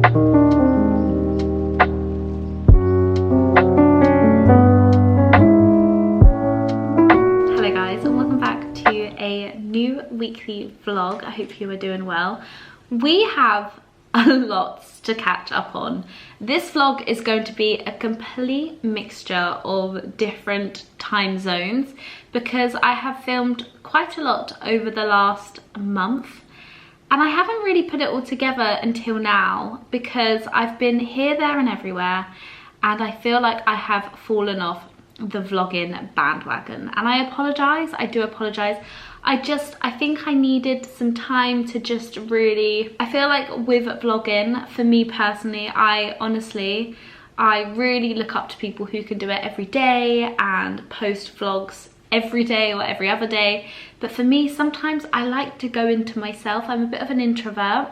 Hello guys, and welcome back to a new weekly vlog. I hope you are doing well. We have a lot to catch up on. This vlog is going to be a complete mixture of different time zones because I have filmed quite a lot over the last month and I haven't really put it all together until now because I've been here, there and everywhere, and I feel like I have fallen off the vlogging bandwagon, and I apologize. I do apologize. I think I needed some time to just really, I feel like with vlogging, for me personally, I really look up to people who can do it every day and post vlogs every day or every other day. But for me, sometimes I like to go into myself. I'm a bit of an introvert,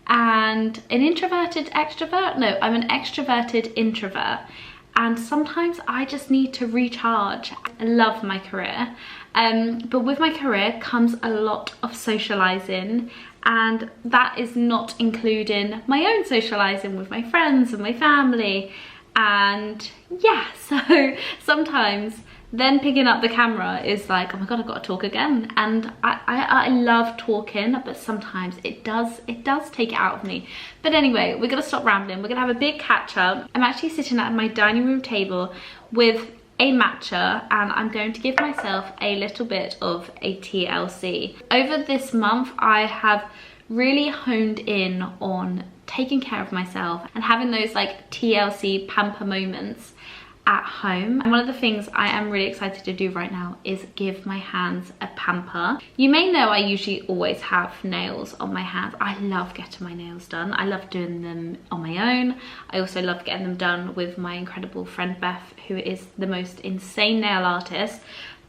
and an introverted extrovert? No, I'm an extroverted introvert. And sometimes I just need to recharge. I love my career, but with my career comes a lot of socializing, and that is not including my own socializing with my friends and my family. And yeah, so sometimes then picking up the camera is like, oh my god, I've got to talk again. And I love talking, but sometimes it does take it out of me. But anyway, we're gonna stop rambling. We're gonna have a big catch up. I'm actually sitting at my dining room table with a matcha, and I'm going to give myself a little bit of a TLC. Over this month, I have really honed in on taking care of myself and having those like TLC pamper moments at home. And one of the things I am really excited to do right now is give my hands a pamper. You may know I usually always have nails on my hands. I love getting my nails done. I love doing them on my own. I also love getting them done with my incredible friend Beth, who is the most insane nail artist.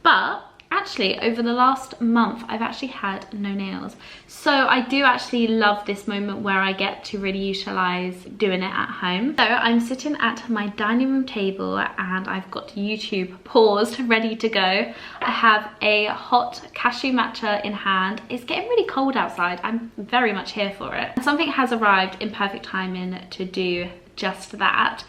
But actually, over the last month, I've actually had no nails. So I do actually love this moment where I get to really utilize doing it at home. So I'm sitting at my dining room table and I've got YouTube paused, ready to go. I have a hot cashew matcha in hand. It's getting really cold outside. I'm very much here for it. And something has arrived in perfect timing to do just that.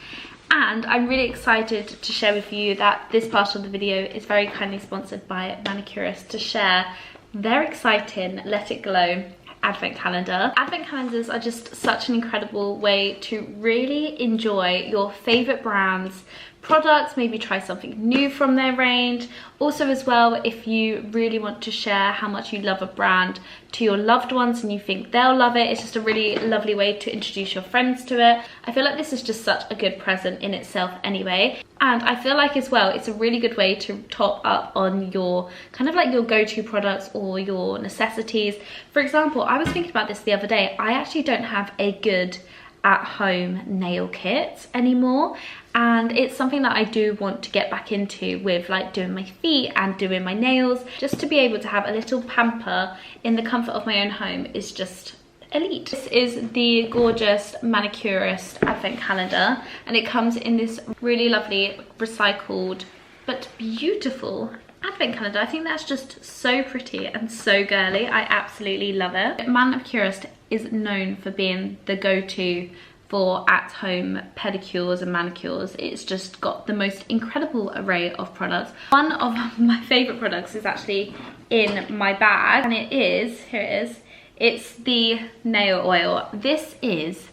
And I'm really excited to share with you that this part of the video is very kindly sponsored by Manicurist to share their exciting Let It Glow advent calendar. Advent calendars are just such an incredible way to really enjoy your favorite brands, products, maybe try something new from their range. Also as well, if you really want to share how much you love a brand to your loved ones and you think they'll love it, it's just a really lovely way to introduce your friends to it. I feel like this is just such a good present in itself anyway. And I feel like as well, it's a really good way to top up on your kind of like your go-to products or your necessities. For example, I was thinking about this the other day. I actually don't have a good at-home nail kit anymore, and it's something that I do want to get back into with like doing my feet and doing my nails. Just to be able to have a little pamper in the comfort of my own home is just elite. This is the gorgeous Manicurist advent calendar, and it comes in this really lovely recycled but beautiful advent calendar. I think that's just so pretty and so girly. I absolutely love it. Manicurist is known for being the go-to for at-home pedicures and manicures. It's just got the most incredible array of products. One of my favorite products is actually in my bag, and it is, here it is, it's the nail oil. This is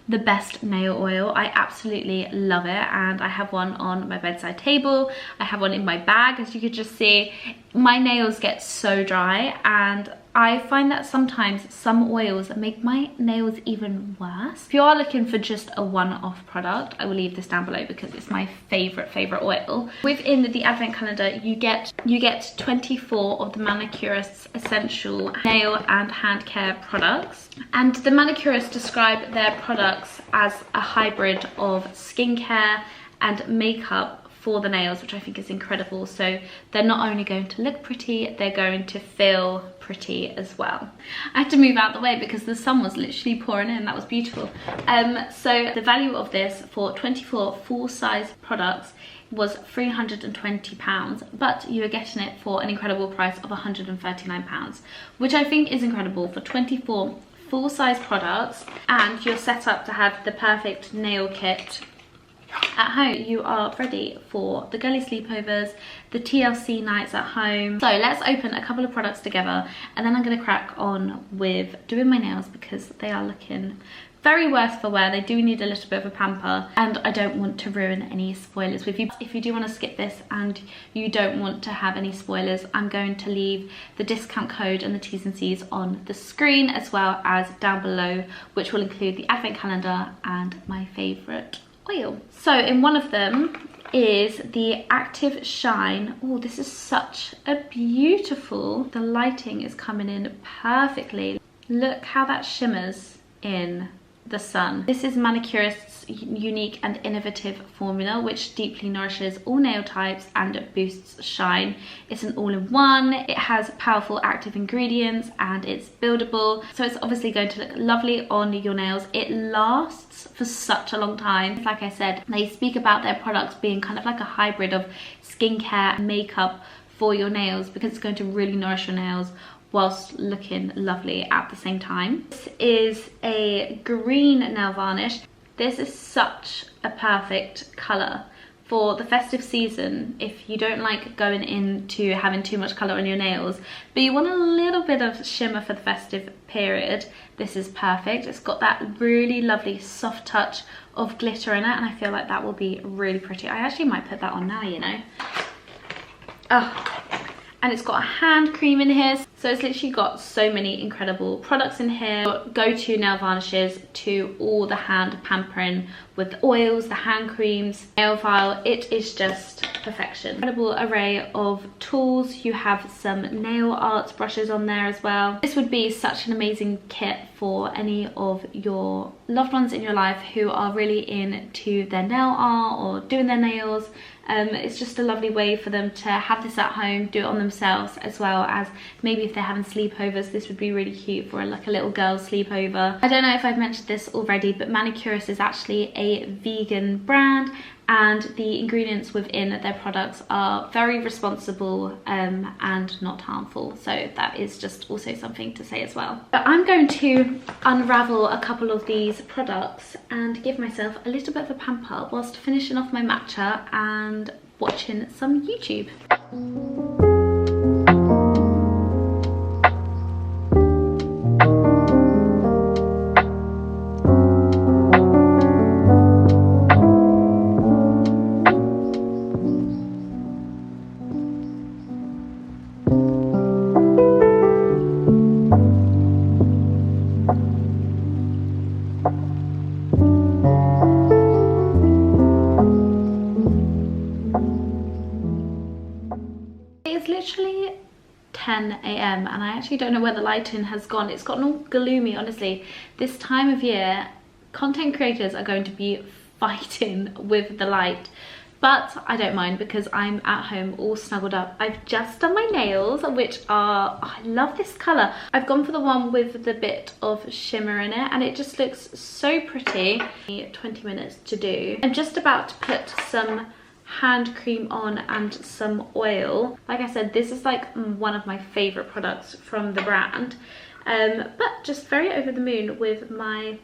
the best nail oil. I absolutely love it, and I have one on my bedside table. I have one in my bag. As you could just see, my nails get so dry, and I find that sometimes some oils make my nails even worse. If you are looking for just a one-off product, I will leave this down below because it's my favorite oil. Within the advent calendar, you get 24 of the Manicurist's essential nail and hand care products. And the Manicurists describe their products as a hybrid of skincare and makeup for the nails, which I think is incredible. So they're not only going to look pretty, they're going to feel pretty as well. I had to move out the way because the sun was literally pouring in. That was beautiful. So the value of this for 24 full-size products was £320, but you are getting it for an incredible price of £139, which I think is incredible for 24 full-size products and you're set up to have the perfect nail kit at home. You are ready for the girly sleepovers, the TLC nights at home. So let's open a couple of products together and then I'm going to crack on with doing my nails because they are looking very worse for wear. They do need a little bit of a pamper and I don't want to ruin any spoilers with you. If you do want to skip this and you don't want to have any spoilers, I'm going to leave the discount code and the T's and C's on the screen as well as down below, which will include the advent calendar and my favourite oil. So in one of them is the Active Shine. Oh, this is such a beautiful, the lighting is coming in perfectly. Look how that shimmers in the sun. This is Manicurist's unique and innovative formula which deeply nourishes all nail types and boosts shine. It's an all-in-one, it has powerful active ingredients and it's buildable, so it's obviously going to look lovely on your nails. It lasts for such a long time. Like I said, they speak about their products being kind of like a hybrid of skincare and makeup for your nails because it's going to really nourish your nails whilst looking lovely at the same time. This is a green nail varnish. This is such a perfect colour for the festive season if you don't like going into having too much colour on your nails but you want a little bit of shimmer for the festive period. This is perfect. It's got that really lovely soft touch of glitter in it and I feel like that will be really pretty. I actually might put that on now, you know. Oh. And it's got a hand cream in here, so it's literally got so many incredible products in here. Go-to nail varnishes to all the hand pampering with the oils, the hand creams, nail file. It is just perfection. Incredible array of tools. You have some nail art brushes on there as well. This would be such an amazing kit for any of your loved ones in your life who are really into their nail art or doing their nails. It's just a lovely way for them to have this at home, do it on themselves, as well as maybe if they're having sleepovers, this would be really cute for like a little girl's sleepover. I don't know if I've mentioned this already, but Manicurist is actually a vegan brand and the ingredients within their products are very responsible and not harmful, so that is just also something to say as well. But I'm going to unravel a couple of these products and give myself a little bit of a pamper whilst finishing off my matcha and watching some YouTube. It's literally 10 AM and I actually don't know where the lighting has gone. It's gotten all gloomy, honestly. This time of year, content creators are going to be fighting with the light, but I don't mind because I'm at home all snuggled up. I've just done my nails, which are, oh, I love this colour. I've gone for the one with the bit of shimmer in it and it just looks so pretty. 20 minutes to do. I'm just about to put some hand cream on and some oil. Like I said, this is like one of my favorite products from the brand, but just very over the moon with my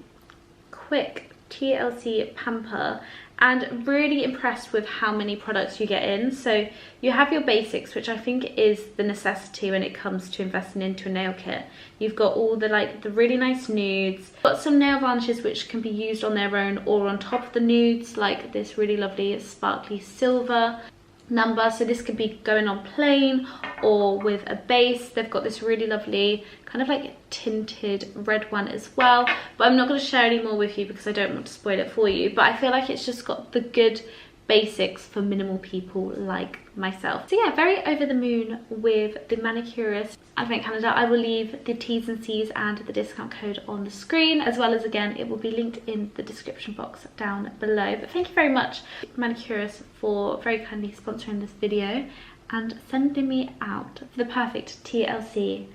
quick TLC pamper and really impressed with how many products you get in. So you have your basics, which I think is the necessity when it comes to investing into a nail kit. You've got all the the really nice nudes. Got some nail varnishes which can be used on their own or on top of the nudes, like this really lovely sparkly silver number, so this could be going on plain or with a base. They've got this really lovely kind of like tinted red one as well, but I'm not going to share any more with you because I don't want to spoil it for you, but I feel like it's just got the good basics for minimal people like myself. So yeah, very over the moon with the Manicurist Advent Calendar. I will leave the T's and C's and the discount code on the screen, as well as again it will be linked in the description box down below. But thank you very much Manicurist for very kindly sponsoring this video and sending me out the perfect TLC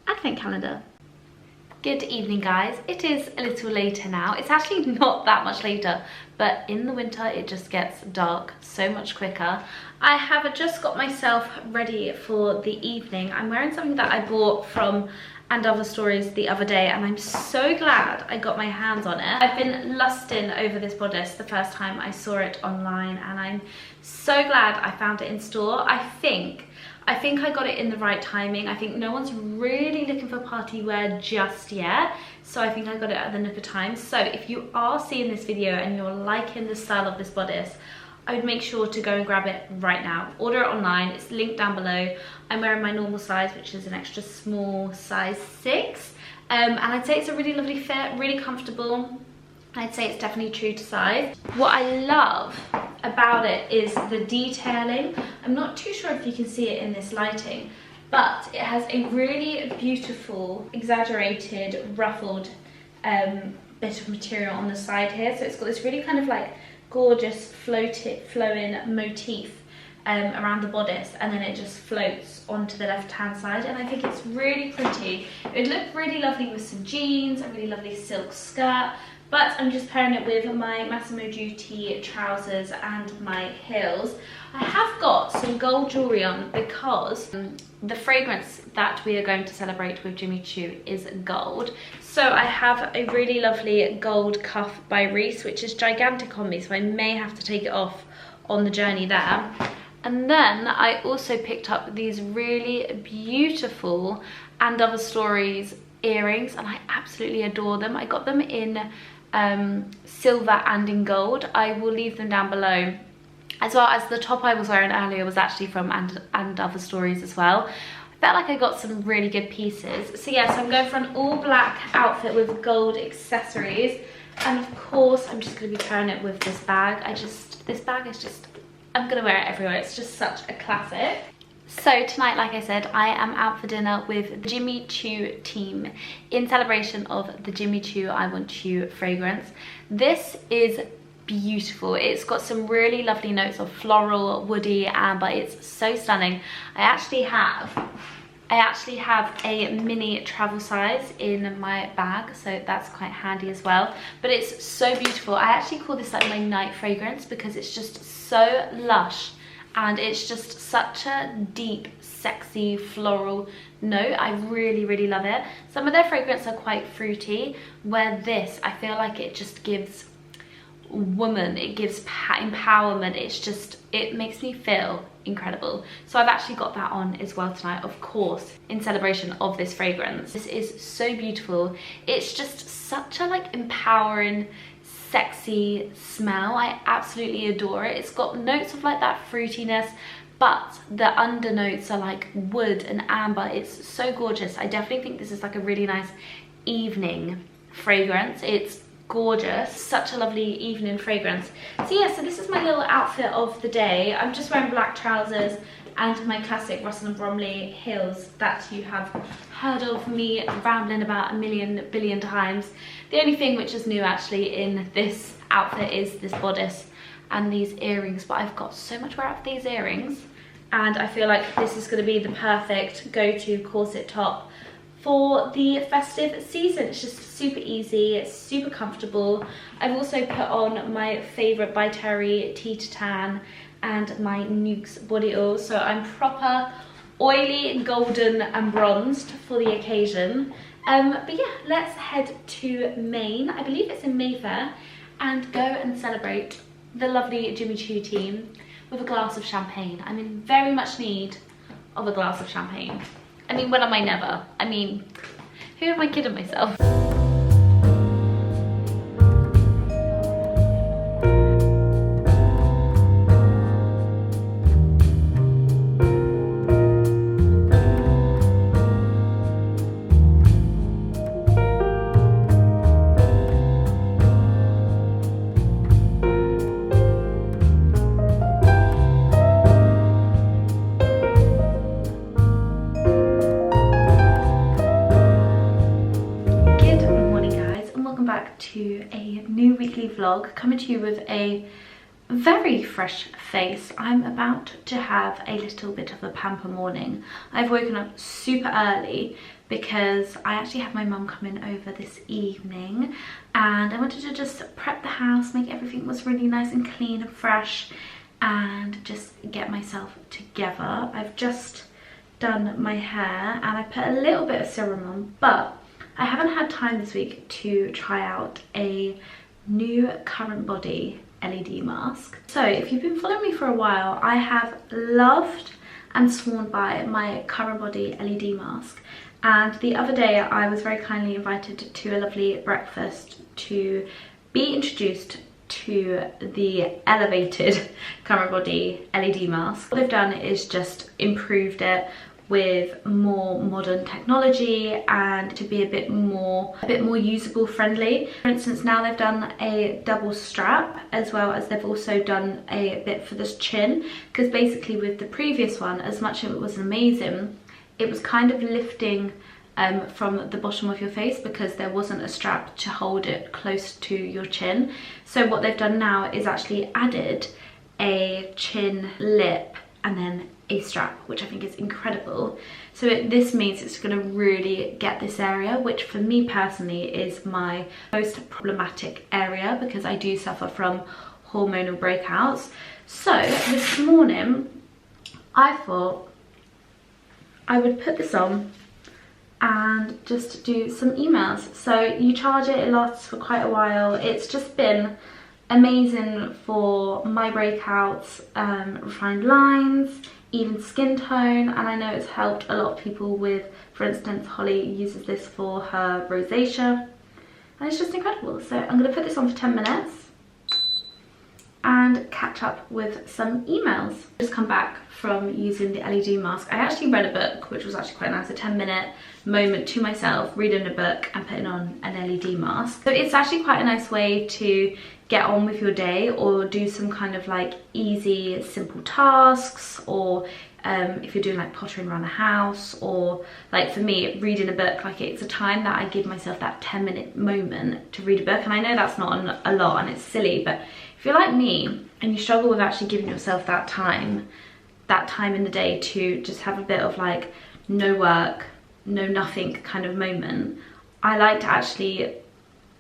Advent Calendar. Good evening guys, it is a little later now. It's actually not that much later, but in the winter it just gets dark so much quicker. I have just got myself ready for the evening. I'm wearing something that I bought from and Other Stories the other day, and I'm so glad I got my hands on it. I've been lusting over this bodice the first time I saw it online, and I'm so glad I found it in store. I think I got it in the right timing. I think no one's really looking for party wear just yet, so I think I got it at the nick of time. So if you are seeing this video and you're liking the style of this bodice, I would make sure to go and grab it right now. Order it online, it's linked down below. I'm wearing my normal size, which is an extra small size 6. And I'd say it's a really lovely fit, really comfortable. I'd say it's definitely true to size. What I love about it is the detailing. I'm not too sure if you can see it in this lighting, but it has a really beautiful, exaggerated, ruffled bit of material on the side here. So it's got this really kind of like gorgeous flowing motif around the bodice, and then it just floats onto the left hand side, and I think it's really pretty. It would look really lovely with some jeans, a really lovely silk skirt, but I'm just pairing it with my Massimo Dutti trousers and my heels. I have got some gold jewellery on because the fragrance that we are going to celebrate with Jimmy Choo is gold. So I have a really lovely gold cuff by Reese, which is gigantic on me, so I may have to take it off on the journey there. And then I also picked up these really beautiful And Other Stories earrings, and I absolutely adore them. I got them in silver and in gold. I will leave them down below, as well as the top I was wearing earlier was actually from and Other Stories as well. I felt like I got some really good pieces. So yes, I'm going for an all black outfit with gold accessories, and of course I'm just going to be pairing it with this bag. This bag is just, I'm going to wear it everywhere. It's just such a classic. So tonight, like I said, I am out for dinner with the Jimmy Choo team in celebration of the Jimmy Choo I Want You fragrance. This is beautiful. It's got some really lovely notes of floral, woody, amber. It's so stunning. I actually have a mini travel size in my bag, so that's quite handy as well. But it's so beautiful. I actually call this like my night fragrance because it's just so lush, and it's just such a deep, sexy floral note. I really, really love it. Some of their fragrances are quite fruity, where this, I feel like it just gives woman, it gives empowerment. It's just, it makes me feel incredible. So I've actually got that on as well tonight, of course, in celebration of this fragrance. This is so beautiful. It's just such a like empowering, sexy smell. I absolutely adore it. It's got notes of like that fruitiness, but the undernotes are like wood and amber. It's so gorgeous. I definitely think this is like a really nice evening fragrance. It's gorgeous, such a lovely evening fragrance. So yeah, so this is my little outfit of the day. I'm just wearing black trousers and my classic Russell and Bromley heels that you have heard of me rambling about a million billion times. The only thing which is new actually in this outfit is this bodice and these earrings, but I've got so much wear out of these earrings, and I feel like this is going to be the perfect go-to corset top for the festive season. It's just super easy, it's super comfortable. I've also put on my favourite by Terry Tea to Tan and my Nukes body oil, so I'm proper oily, golden and bronzed for the occasion. But yeah, let's head to Maine, I believe it's in Mayfair, and go and celebrate the lovely Jimmy Choo team with a glass of champagne. I'm in very much need of a glass of champagne. I mean, when am I never? I mean, who am I kidding myself? To a new weekly vlog, coming to you with a very fresh face. I'm about to have a little bit of a pamper morning. I've woken up super early because I actually have my mum coming over this evening, and I wanted to just prep the house, make everything was really nice and clean and fresh, and just get myself together. I've just done my hair and I put a little bit of serum on, but I haven't had time this week to try out a new Current Body LED mask. So if you've been following me for a while, I have loved and sworn by my Current Body LED mask. And the other day I was very kindly invited to a lovely breakfast to be introduced to the elevated Current Body LED mask. What they've done is just improved it with more modern technology and to be a bit more usable friendly. For instance, now they've done a double strap, as well as they've also done a bit for this chin, because basically with the previous one, as much as it was amazing, it was kind of lifting from the bottom of your face because there wasn't a strap to hold it close to your chin. So what they've done now is actually added a chin lip and then a strap, which I think is incredible. So this means it's going to really get this area, which for me personally is my most problematic area because I do suffer from hormonal breakouts. So this morning I thought I would put this on and just do some emails. So you charge it, it lasts for quite a while. It's just been amazing for my breakouts, refined lines, even skin tone, and I know it's helped a lot of people with, for instance, Holly uses this for her rosacea, and it's just incredible. So I'm going to put this on for 10 minutes and catch up with some emails. Just come back from using the LED mask. I actually read a book, which was actually quite nice, a 10-minute moment to myself, reading a book and putting on an LED mask. So it's actually quite a nice way to get on with your day or do some kind of like easy, simple tasks, or if you're doing like pottering around the house, or like for me, reading a book, like it's a time that I give myself that 10-minute moment to read a book. And I know that's not a lot and it's silly, but if you're like me and you struggle with actually giving yourself that time in the day to just have a bit of like no work, no nothing kind of moment, I like to actually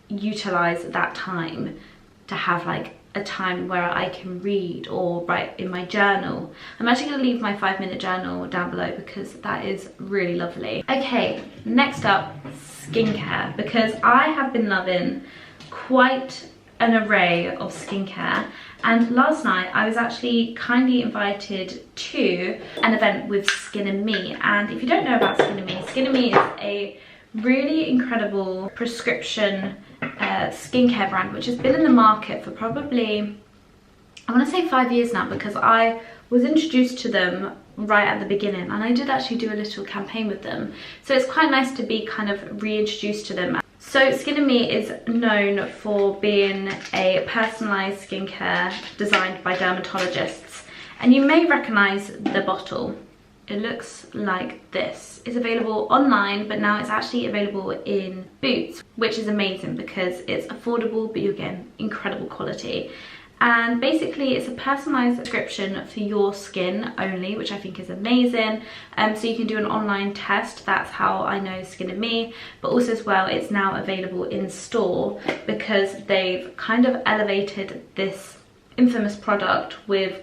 utilize that time to have like a time where I can read or write in my journal. I'm actually going to leave my 5-minute journal down below because that is really lovely. Okay, next up, skincare, because I have been loving quite an array of skincare, and last night I was actually kindly invited to an event with Skin and Me. And if you don't know about Skin and Me is a really incredible prescription skincare brand which has been in the market for probably, I want to say 5 years now, because I was introduced to them right at the beginning and I did actually do a little campaign with them. So it's quite nice to be kind of reintroduced to them. So Skin and Me is known for being a personalised skincare designed by dermatologists, and you may recognise the bottle. It looks like this. It's available online, but now it's actually available in Boots, which is amazing because it's affordable, but you're getting incredible quality. And basically it's a personalised prescription for your skin only, which I think is amazing. So you can do an online test. That's how I know Skin and Me. But also as well, it's now available in store because they've kind of elevated this infamous product with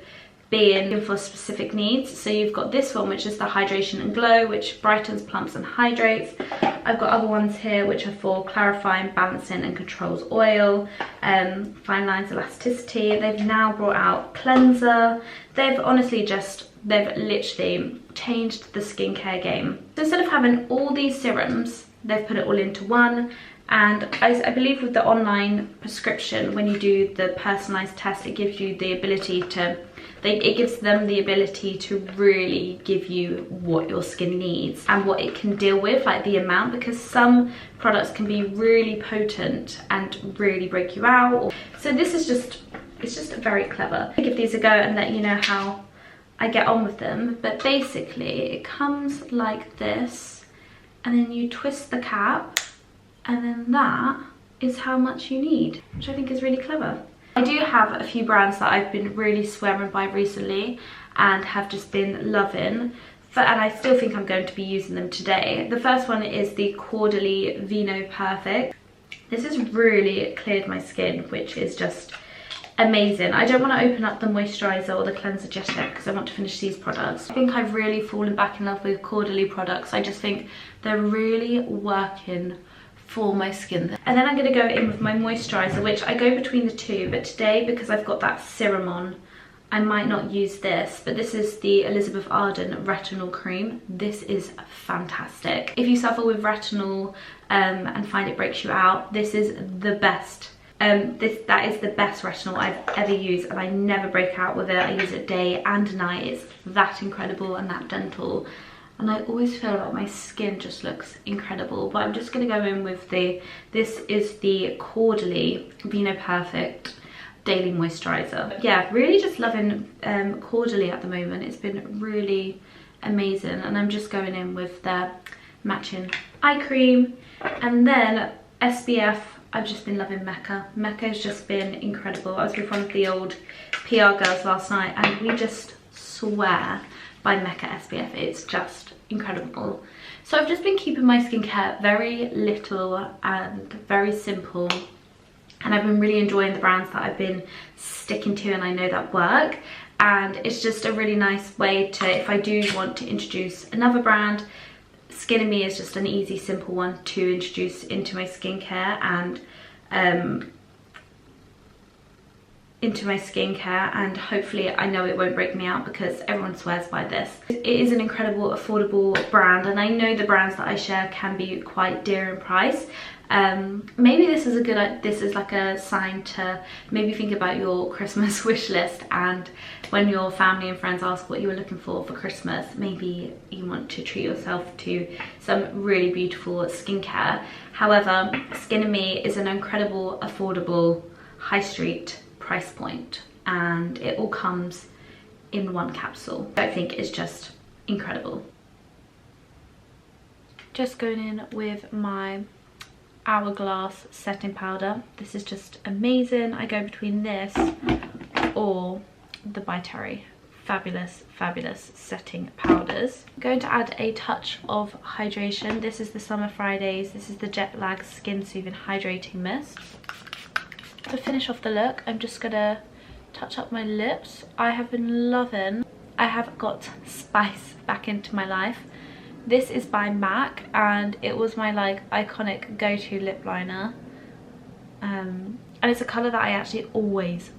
being for specific needs. So you've got this one, which is the Hydration and Glow, which brightens, plumps and hydrates. I've got other ones here which are for clarifying, balancing and controls oil, fine lines, elasticity. They've now brought out cleanser. They've literally changed the skincare game. So instead of having all these serums, they've put it all into one. And I believe with the online prescription, when you do the personalized test, it gives you the ability to, it gives them the ability to really give you what your skin needs and what it can deal with, like the amount, because some products can be really potent and really break you out. So this is just, it's just very clever. I'll give these a go and let you know how I get on with them. But basically it comes like this, and then you twist the cap, and then that is how much you need, which I think is really clever. I do have a few brands that I've been really swearing by recently and have just been loving, and I still think I'm going to be using them today. The first one is the Caudalie Vino Perfect. This has really cleared my skin, which is just amazing. I don't want to open up the moisturiser or the cleanser just yet because I want to finish these products. I think I've really fallen back in love with Quarterly products. I just think they're really working for my skin. And then I'm going to go in with my moisturiser, which I go between the two, but today, because I've got that serum on, I might not use this, but this is the Elizabeth Arden Retinol Cream. This is fantastic. If you suffer with retinol and find it breaks you out, this is the best. That is the best retinol I've ever used, and I never break out with it. I use it day and night. It's that incredible and that gentle, and I always feel like my skin just looks incredible. But I'm just going to go in with this is the Quarterly Vino Perfect Daily Moisturizer. Yeah, really just loving Quarterly at the moment. It's been really amazing, and I'm just going in with the matching eye cream, and then SPF. I've just been loving Mecca. Mecca's just been incredible. I was with one of the old PR girls last night, and we just swear by Mecca SPF. It's just incredible. So I've just been keeping my skincare very little and very simple, and I've been really enjoying the brands that I've been sticking to, and I know that work. And it's just a really nice way to, if I do want to introduce another brand, Skin and Me is just an easy, simple one to introduce into my skincare and hopefully I know it won't break me out because everyone swears by this. It is an incredible, affordable brand, and I know the brands that I share can be quite dear in price. Maybe this is like a sign to maybe think about your Christmas wish list, and when your family and friends ask what you were looking for Christmas, maybe you want to treat yourself to some really beautiful skincare. However, Skin and Me is an incredible, affordable, high street price point, and it all comes in one capsule. I think it's just incredible. Just going in with my Hourglass setting powder. This is just amazing. I go between this or the By Terry fabulous setting powders. I'm going to add a touch of hydration. This is the Summer Fridays. This is the Jet Lag Skin Soothing Hydrating Mist. To finish off the look, I'm just gonna touch up my lips. I have been loving, I have got spice back into my life. This is by MAC, and it was my like iconic go-to lip liner, and it's a colour that I actually always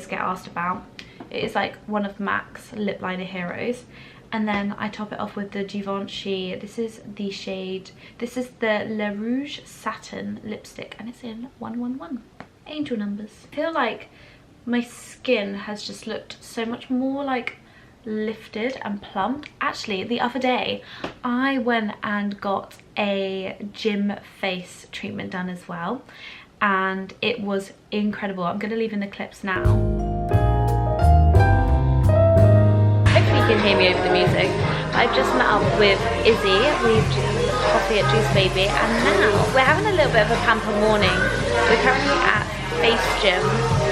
get asked about. It is like one of MAC's lip liner heroes. And then I top it off with the Givenchy. This is the shade, this is the Le Rouge Satin lipstick, and it's in 111 angel numbers. I feel like my skin has just looked so much more like lifted and plump. Actually, the other day I went and got a gym face treatment done as well, and it was incredible. I'm going to leave in the clips now. Hopefully you can hear me over the music. I've just met up with Izzy. We've just had a little coffee at Juice Baby, and now we're having a little bit of a pamper morning. We're currently at Face Gym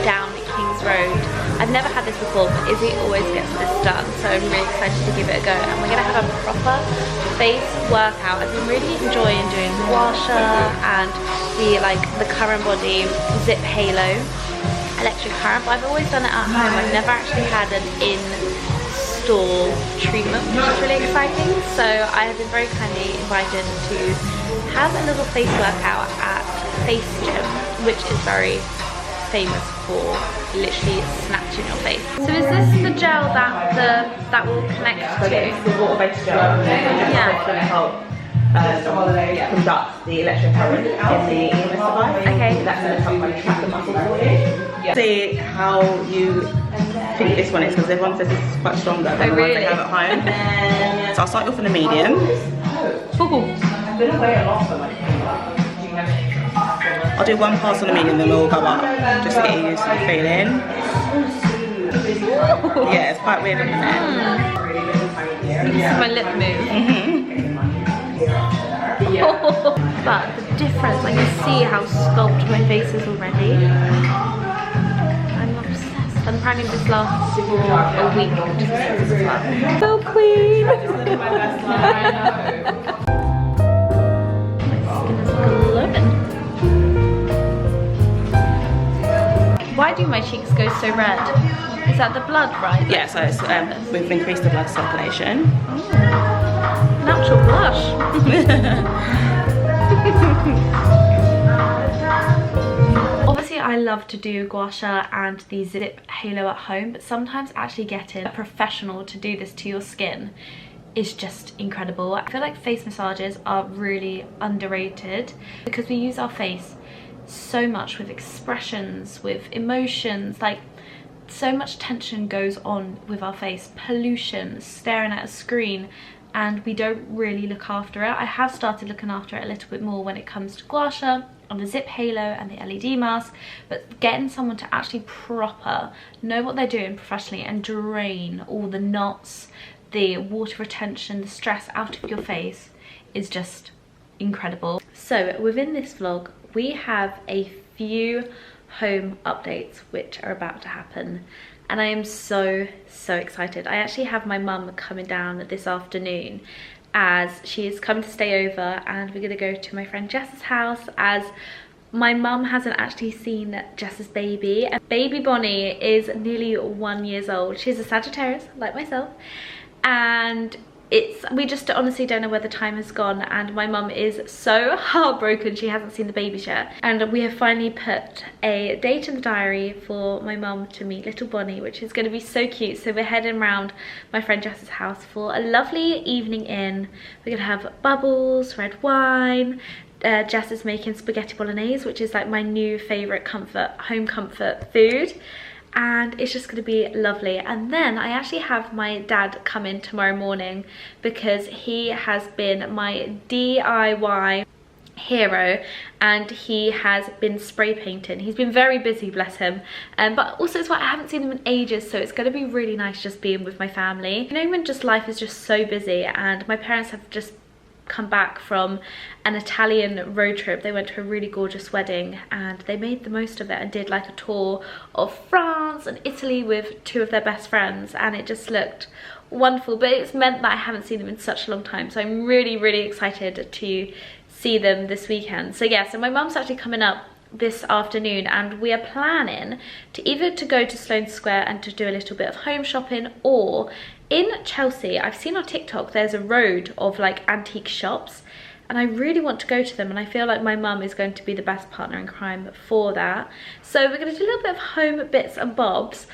down Kings Road. I've never had this before, but Izzy always gets this done, so I'm really excited to give it a go. And we're gonna have a proper face workout. I've been really enjoying doing gua sha and the current body zip halo electric current, but I've always done it at home. I've never actually had an in-store treatment, which is really exciting. So I have been very kindly invited to have a little face workout at Face Gym, which is very famous for literally snatching your face. So is this the gel that will connect to? It's the water-based gel. Yeah. It's going to help conduct the electric current in the EMS device. Okay. That's going to help contract the muscle for you. See how you think this one is, because everyone says this is quite stronger than the ones they have at home. So I'll start off in a medium. I'll do one pass on the medium, then we'll go up, just to get you used to the feeling. Yeah, it's quite weird, isn't it? This is my lip move. But the difference, I can see how sculpted my face is already. I'm obsessed. And apparently this lasts for a week, which is as well. So queen! My skin is glowing. Why Why do my cheeks go so red? Is that the blood, right? Yeah, so it's, we've increased the blood circulation. Natural blush. Obviously I love to do gua sha and the zip halo at home, but sometimes actually getting a professional to do this to your skin is just incredible. I feel like face massages are really underrated because we use our face so much with expressions, with emotions, like so much tension goes on with our face, pollution, staring at a screen, and we don't really look after it. I have started looking after it a little bit more when it comes to gua sha on the zip halo and the LED mask, but getting someone to actually proper know what they're doing professionally and drain all the knots, the water retention, the stress out of your face is just incredible. So within this vlog we have a few home updates which are about to happen, and I am so excited. I actually have my mum coming down this afternoon as she is coming to stay over, and we're gonna go to my friend Jess's house as my mum hasn't actually seen Jess's baby. And baby Bonnie is nearly 1 year old. She's a Sagittarius like myself, and we just honestly don't know where the time has gone, and my mum is so heartbroken she hasn't seen the babies yet. And we have finally put a date in the diary for my mum to meet little Bonnie, which is going to be so cute. So we're heading round my friend Jess's house for a lovely evening in. We're gonna have bubbles, red wine. Jess is making spaghetti bolognese, which is like my new favourite home comfort food, and it's just going to be lovely. And then I actually have my dad come in tomorrow morning because he has been my DIY hero and he has been spray painting. He's been very busy, bless him, but also it's why I haven't seen him in ages, so it's going to be really nice just being with my family. You know, when just life is just so busy, and my parents have just come back from an Italian road trip. They went to a really gorgeous wedding and they made the most of it and did like a tour of France and Italy with 2 of their best friends, and it just looked wonderful. But it's meant that I haven't seen them in such a long time, so I'm really excited to see them this weekend. So yeah, so my mum's actually coming up this afternoon, and we are planning to either to go to Sloane Square and to do a little bit of home shopping, or in Chelsea, I've seen on TikTok there's a road of like antique shops, and I really want to go to them, and I feel like my mum is going to be the best partner in crime for that. So we're going to do a little bit of home bits and bobs,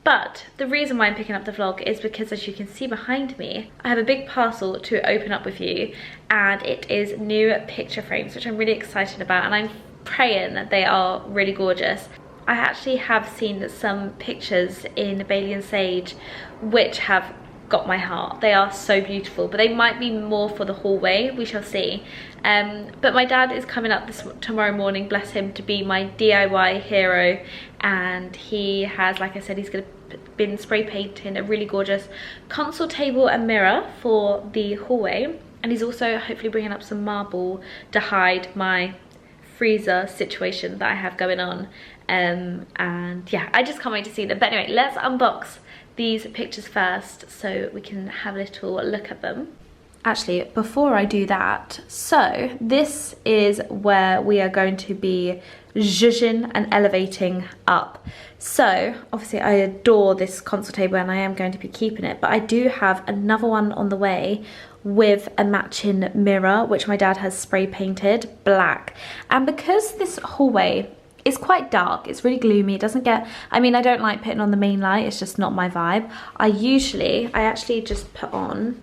but the reason why I'm picking up the vlog is because, as you can see behind me, I have a big parcel to open up with you, and it is new picture frames, which I'm really excited about, and I'm praying that they are really gorgeous. I actually have seen some pictures in Bailey and Sage which have got my heart. They are so beautiful, but they might be more for the hallway, we shall see. But my dad is coming up tomorrow morning, bless him, to be my DIY hero, and he has, like I said, he's been spray painting a really gorgeous console table and mirror for the hallway, and he's also hopefully bringing up some marble to hide my freezer situation that I have going on. And yeah, I just can't wait to see them. But anyway, let's unbox these pictures first so we can have a little look at them. Actually, before I do that, so this is where we are going to be zhuzhing and elevating up. So obviously I adore this console table and I am going to be keeping it, but I do have another one on the way with a matching mirror, which my dad has spray painted black. And because this hallway is quite dark, it's really gloomy, it doesn't get, I mean, I don't like putting on the main light, it's just not my vibe. I actually just put on,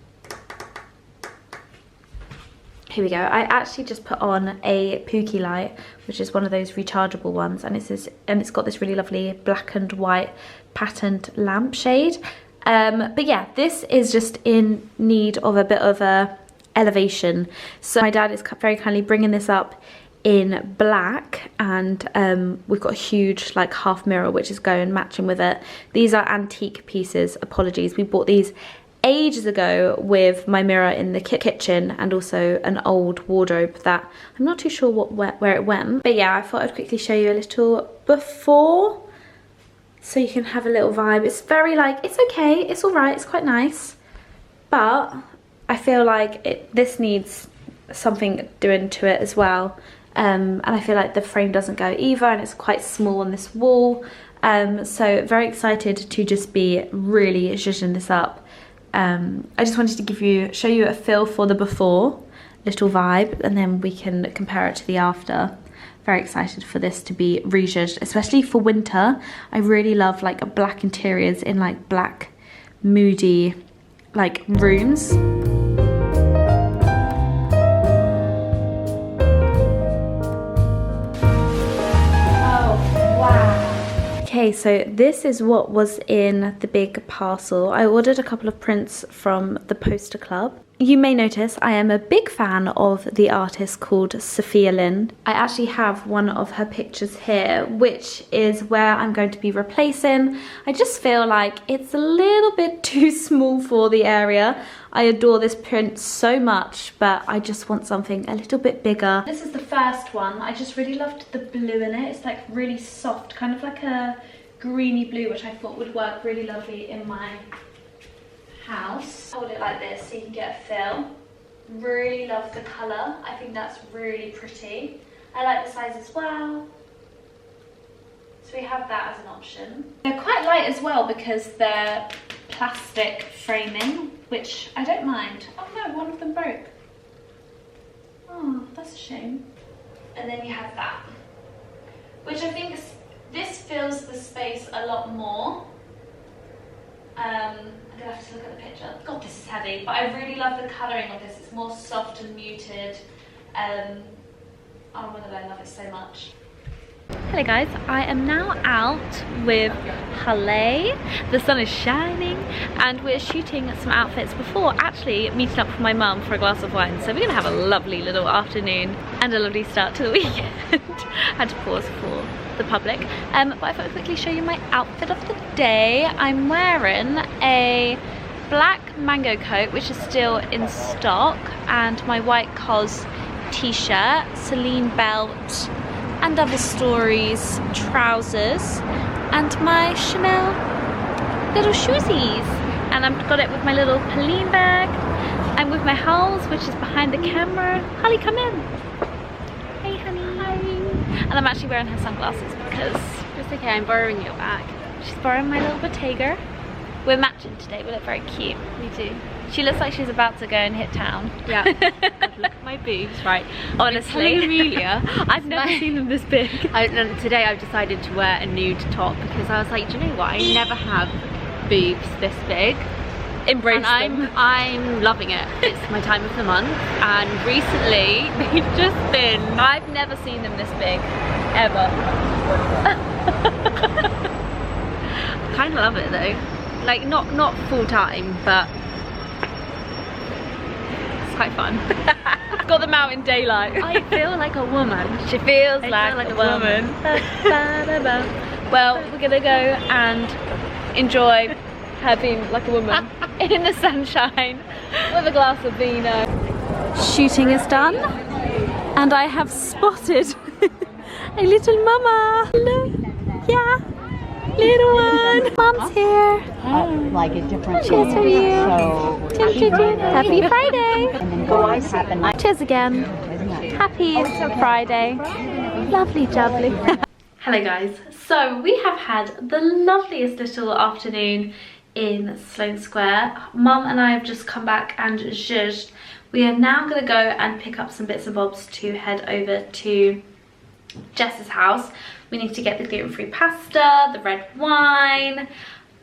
here we go, I actually just put on a Pookie light, which is one of those rechargeable ones, and it's got this really lovely black and white patterned lampshade. But yeah, this is just in need of a bit of a elevation. So my dad is very kindly bringing this up in black, and we've got a huge like half mirror which is going matching with it. These are antique pieces, apologies. We bought these ages ago with my mirror in the kitchen and also an old wardrobe that I'm not too sure where it went. But yeah, I thought I'd quickly show you a little before so you can have a little vibe. It's very like, it's okay, it's all right, it's quite nice, but I feel like this needs something doing to it as well. and I feel like the frame doesn't go either, and it's quite small on this wall. So very excited to just be really zhuzhing this up. I just wanted to show you a feel for the before, little vibe, and then we can compare it to the after. Very excited for this to be re-zhuzhed, especially for winter. I really love like black interiors in like black, moody like rooms. Okay, so this is what was in the big parcel. I ordered a couple of prints from the Poster Club. You may notice I am a big fan of the artist called Sophia Lynn. I actually have one of her pictures here, which is where I'm going to be replacing. I just feel like it's a little bit too small for the area. I adore this print so much, but I just want something a little bit bigger. This is the first one. I just really loved the blue in it. It's like really soft, kind of like a greeny blue, which I thought would work really lovely in my house. Hold it like this so you can get a feel. Really love the colour. I think that's really pretty. I like the size as well. So we have that as an option. They're quite light as well because they're plastic framing, which I don't mind. Oh no, one of them broke. Oh, that's a shame. And then you have that, which I think this fills the space a lot more. I'm gonna have to look at the picture. God, this is heavy, but I really love the colouring of this. It's more soft and muted. Oh my god, I love it so much. Hello guys, I am now out with Halle. The sun is shining and we're shooting some outfits before actually meeting up with my mum for a glass of wine. So we're gonna have a lovely little afternoon and a lovely start to the weekend. Had to pause for the public, but I thought I'd quickly show you my outfit of the day. I'm wearing a black mango coat, which is still in stock, and my white COS t-shirt, Celine belt, and Other Stories trousers, and my Chanel little shoesies. And I've got it with my little Pauline bag. I'm with my Hulls, which is behind the camera. Holly, come in. Hey, honey. Hi. And I'm actually wearing her sunglasses because it's okay, I'm borrowing your bag. She's borrowing my little Bottega. We're matching today, we look very cute. Me too. She looks like she's about to go and hit town. Yeah. God, look at my boobs, right? Honestly. Amelia, I've never seen them this big. Today I've decided to wear a nude top because I was like, do you know what? I never have boobs this big. Embrace and them. I'm loving it. It's my time of the month, and recently they've just been. I've never seen them this big, ever. I kind of love it though. Like not full time, but it's quite fun. Got them out in daylight. I feel like a woman. She feels like a woman. Well, we're gonna go and enjoy her being like a woman in the sunshine with a glass of vino. Shooting is done, and I have spotted a little mama. Hello. Yeah. Little one. Mom's here. Like a different Cheers for you. So Happy Friday. and then go happen. Cheers again. Happy Friday. Lovely jubbly. Hello guys. So we have had the loveliest little afternoon in Sloane Square. Mum and I have just come back and zhuzhed. We are now going to go and pick up some bits and bobs to head over to Jess's house. We need to get the gluten-free pasta, the red wine,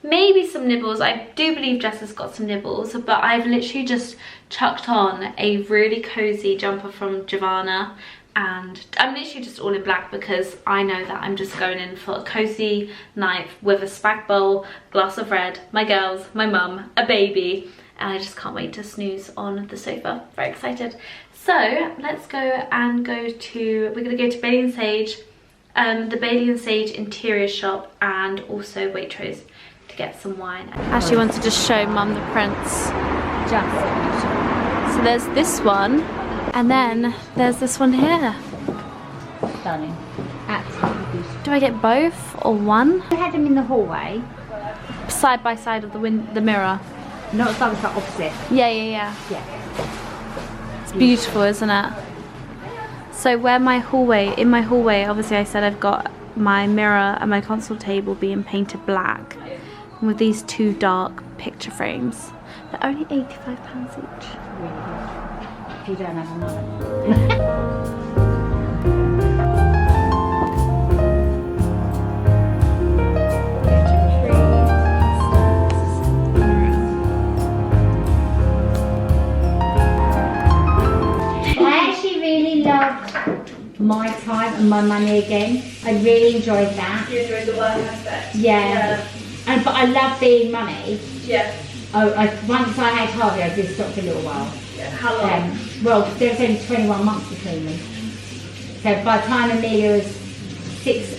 maybe some nibbles. I do believe Jess has got some nibbles, but I've literally just chucked on a really cozy jumper from Giovanna, and I'm literally just all in black because I know that I'm just going in for a cozy night with a spag bowl, glass of red, my girls, my mum, a baby, and I just can't wait to snooze on the sofa. Very excited. So let's go and we're gonna go to Bailey and Sage, the Bailey and Sage interior shop, and also Waitrose to get some wine. I actually wanted to show Mum the prints. So there's this one, and then there's this one here. Stunning. Absolutely beautiful. Do I get both or one? I had them in the hallway. Side by side of the mirror. Not side by side, opposite. Yeah. Yeah. It's beautiful, isn't it? So in my hallway, obviously I said I've got my mirror and my console table being painted black. And with these two dark picture frames. They're only £85 each. If you don't have a money. I actually really loved my time and my money again. I really enjoyed that. You enjoyed the work aspect? Yeah. But I love being money. Yeah. Once I had Harvey, I did stop for a little while. Yeah. How long? Well, there was only 21 months between them. So by the time Amelia was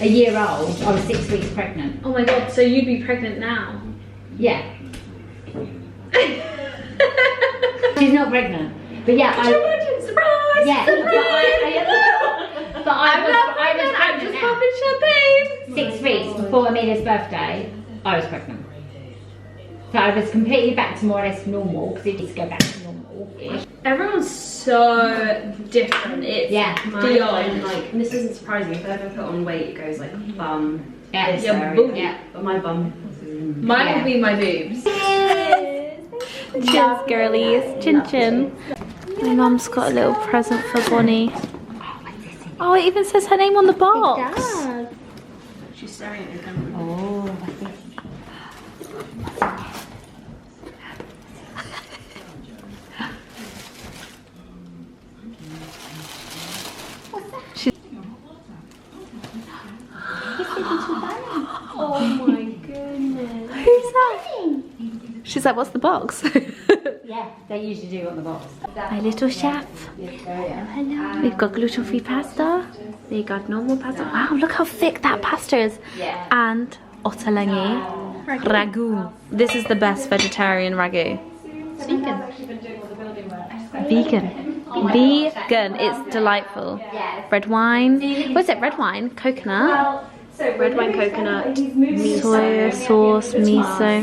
a year old, I was 6 weeks pregnant. Oh my god, so you'd be pregnant now? Yeah. She's not pregnant. But yeah, Surprise! Yeah, but I was I'm pregnant just now. popping champagne. 6 weeks before Amelia's birthday, I was pregnant. So I was completely back to more or less normal, because it needs to go back to normal-ish. Everyone's so different. It's beyond. Like, and this isn't surprising, if I ever put on weight, it goes like bum, Yeah. this Your area. boob. Yeah. But my bum. Mine Yeah. will be my boobs. Cheers, girlies. Chin chin. My mum's got a little present for Bonnie. Oh, it even says her name on the box. She's staring at your camera. Oh, I think. Oh my goodness. Who's that? She's like, what's the box? Yeah, they usually do on the box. My little chef. Hello. We've got gluten-free pasta. We got normal pasta. Wow, look how thick that pasta is. Yeah. And ottolenghi ragu. This is the best vegetarian ragu. Vegan. Vegan. It's delightful. Red wine. What's it? Red wine, coconut. Red wine, coconut, Soya sauce, miso.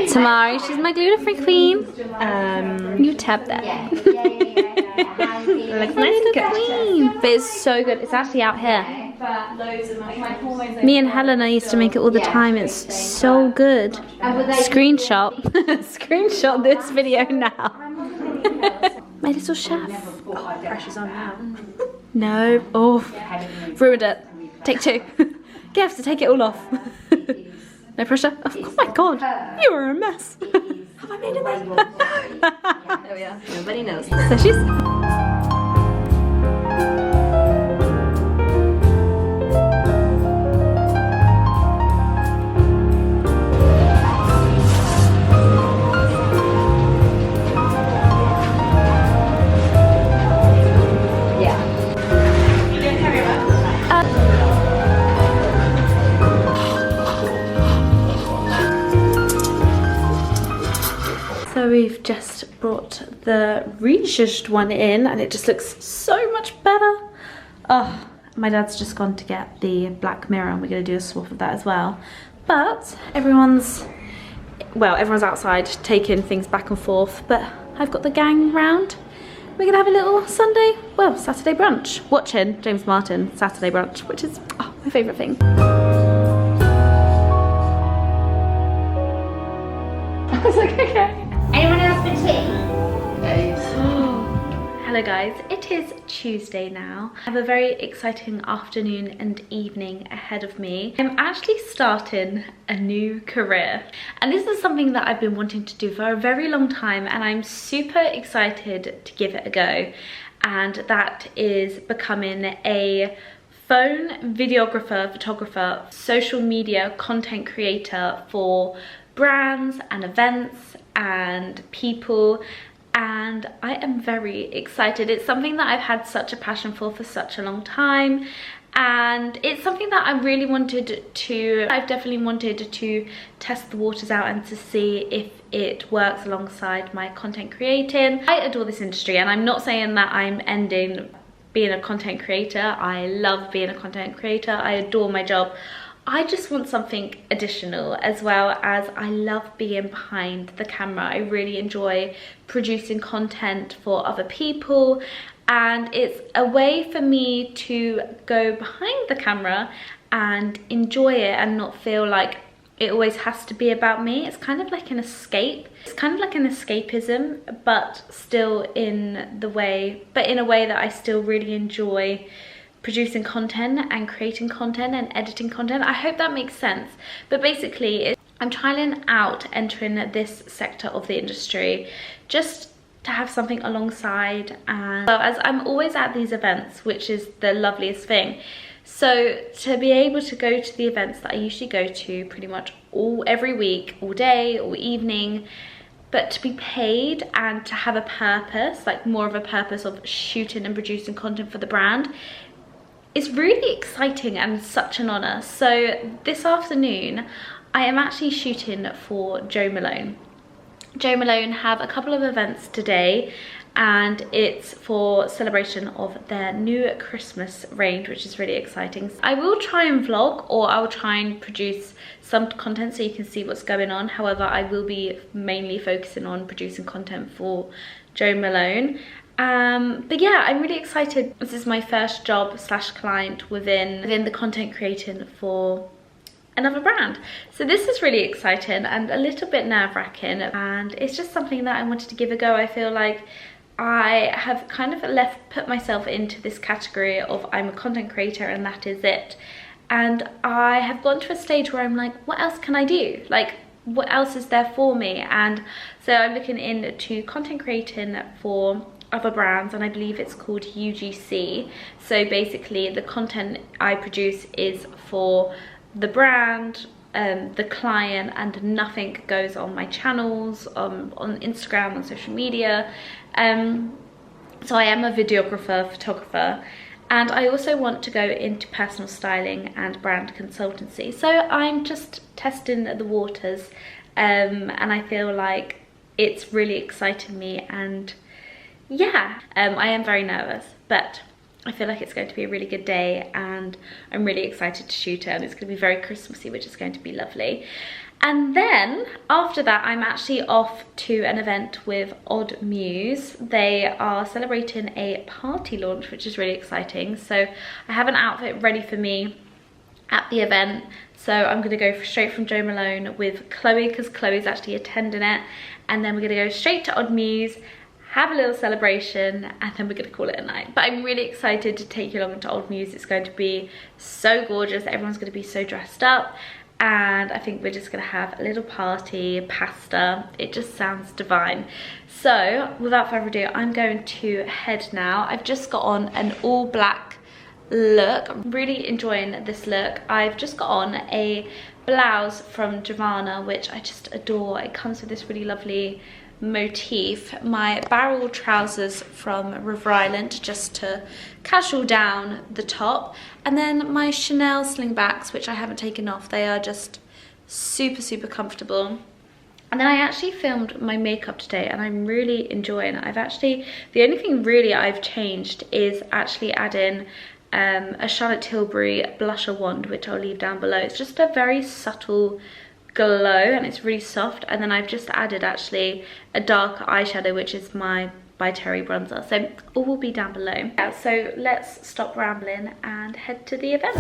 Tamari, she's my gluten-free queen. You tap that. Looks My nice little queen. But it's so good. It's actually out here. Me and Helena used to make it all the time. It's so good. Screenshot. Screenshot this video now. My little chef. Oh, pressure's on now. No. Oh, ruined it. Take two. You have to take it all off. No pressure. Oh my god, you are a mess. Have I made a mess? No. There we are. Nobody knows. There she is. So we've just brought the rezhuzhed one in and it just looks so much better. Oh, my dad's just gone to get the black mirror and we're going to do a swap of that as well. But everyone's outside taking things back and forth, but I've got the gang round. We're going to have a little Saturday brunch. Watching James Martin Saturday brunch, which is my favourite thing. I was like, okay. Anyone else for tea? Hello guys, it is Tuesday now. I have a very exciting afternoon and evening ahead of me. I'm actually starting a new career and this is something that I've been wanting to do for a very long time and I'm super excited to give it a go, and that is becoming a phone videographer, photographer, social media content creator for brands and events and people, and I am very excited. It's something that I've had such a passion for such a long time, and it's something that I really I've definitely wanted to test the waters out and to see if it works alongside my content creating. I adore this industry and I'm not saying that I'm ending being a content creator. I love being a content creator. I adore my job. I just want something additional, as well as I love being behind the camera. I really enjoy producing content for other people and it's a way for me to go behind the camera and enjoy it and not feel like it always has to be about me. It's kind of like an escape. It's kind of like an escapism, but still in a way that I still really enjoy producing content and creating content and editing content. I hope that makes sense. But basically, I'm trialing out entering this sector of the industry just to have something alongside, and so as I'm always at these events, which is the loveliest thing. So to be able to go to the events that I usually go to pretty much every week, all day, all evening, but to be paid and to have a purpose, like more of a purpose of shooting and producing content for the brand, is really exciting and such an honor. So this afternoon, I am actually shooting for Jo Malone. Jo Malone have a couple of events today, and it's for celebration of their new Christmas range, which is really exciting. I will try and vlog, or I will try and produce some content so you can see what's going on. However, I will be mainly focusing on producing content for Jo Malone. But yeah, I'm really excited. This is my first job / client within the content creating for another brand. So this is really exciting and a little bit nerve-wracking, and it's just something that I wanted to give a go. I feel like I have kind of put myself into this category of I'm a content creator and that is it. And I have gone to a stage where I'm like, what else can I do? Like, what else is there for me? And so I'm looking into content creating for other brands, and I believe it's called UGC. So basically the content I produce is for the brand, the client, and nothing goes on my channels, on Instagram, on social media. So I am a videographer, photographer, and I also want to go into personal styling and brand consultancy. So I'm just testing the waters, and I feel like it's really exciting me, and yeah, I am very nervous, but I feel like it's going to be a really good day, and I'm really excited to shoot it, and it's going to be very Christmassy, which is going to be lovely. And then after that, I'm actually off to an event with Odd Muse. They are celebrating a party launch, which is really exciting. So I have an outfit ready for me at the event. So I'm going to go straight from Jo Malone with Chloe, because Chloe's actually attending it. And then we're going to go straight to Odd Muse, have a little celebration, and then we're going to call it a night. But I'm really excited to take you along to Odd Muse. It's going to be so gorgeous. Everyone's going to be so dressed up, and I think we're just going to have a little party, pasta. It just sounds divine. So without further ado, I'm going to head now. I've just got on an all black look. I'm really enjoying this look. I've just got on a blouse from Giovanna, which I just adore. It comes with this really lovely motif. My barrel trousers from River Island, just to casual down the top, and then my Chanel slingbacks, which I haven't taken off. They are just super comfortable. And then I actually filmed my makeup today, and I'm really enjoying it. The only thing really I've changed is actually adding a Charlotte Tilbury blusher wand, which I'll leave down below. It's just a very subtle glow, and it's really soft. And then I've just added actually a dark eyeshadow, which is my by Terry bronzer. So all will be down below. Yeah, so let's stop rambling and head to the event.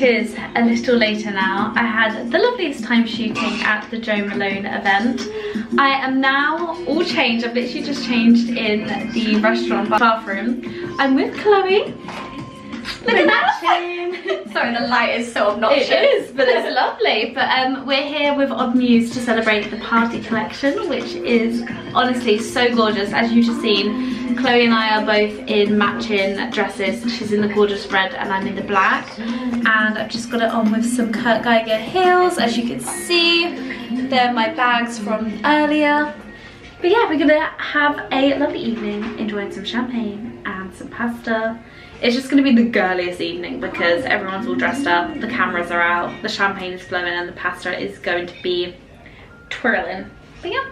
It is a little later now. I had the loveliest time shooting at the Jo Malone event. I am now all changed. I've literally just changed in the restaurant bathroom. I'm with Chloe. Look at that! Sorry, the light is so obnoxious. It is, but it's lovely. But we're here with Odd Muse to celebrate the party collection, which is honestly so gorgeous. As you've just seen, Chloe and I are both in matching dresses. She's in the gorgeous red and I'm in the black. And I've just got it on with some Kurt Geiger heels. As you can see, they're my bags from earlier. But yeah, we're gonna have a lovely evening, enjoying some champagne and some pasta. It's just going to be the girliest evening because everyone's all dressed up, the cameras are out, the champagne is flowing and the pasta is going to be twirling. But yeah.